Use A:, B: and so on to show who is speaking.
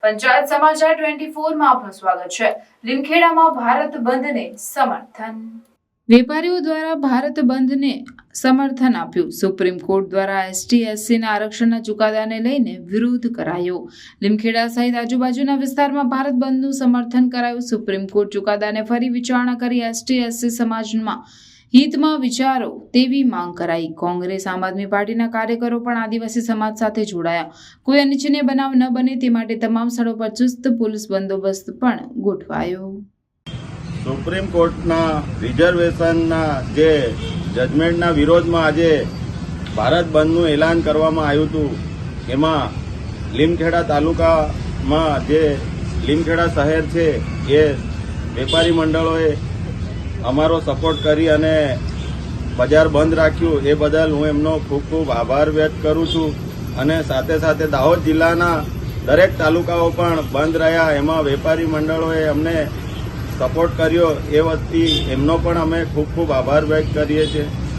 A: પંચાયત સમાચાર 24 માં આપનું સ્વાગત છે। લીમખેડામાં ભારત બંધને સમર્થન। વેપારીઓ દ્વારા ભારત બંધને સમર્થન આપ્યું। સુપ્રીમ કોર્ટ દ્વારા ST/SCના આરક્ષણના ચુકાદાને લઈને વિરોધ કરાયો। લીમખેડા સહિત આજુબાજુના વિસ્તારમાં ભારત બંધનું સમર્થન કરાયું। સુપ્રીમ કોર્ટ ચુકાદાને ફરી વિચારણા કરી ST/SC સમાજમાં હિતમાં વિચારો તેવી માંગ કરાઈ। કોંગ્રેસ આમ આદમી પાર્ટીના કાર્યકરો પણ આદિવાસી સમાજ સાથે જોડાયા। કોઈ અનિચ્છનીય બનાવ ન બને તે માટે તમામ સ્થળો પર ચુસ્ત પોલીસ બંદોબસ્ત પણ ગોઠવાયો।
B: સુપ્રીમ કોર્ટના રિઝર્વેશનના જે જજમેન્ટના વિરોધમાં આજે ભારત બંધનું એલાન કરવામાં આવ્યું હતું। એમાં લીમખેડા તાલુકામાં જે લીમખેડા શહેર છે એ વેપારી મંડળોએ અમારો સપોર્ટ કરી અને બજાર બંધ રાખ્યું। એ બદલ હું એમનો ખૂબ ખૂબ આભાર વ્યક્ત કરું છું। અને સાથે સાથે દાહોદ જિલ્લાના દરેક તાલુકાઓ પણ બંધ રહ્યા, એમાં વેપારી મંડળોએ અમને સપોર્ટ કર્યો, એ વતી એમનો પણ અમે ખૂબ ખૂબ આભાર વ્યક્ત કરીએ છીએ।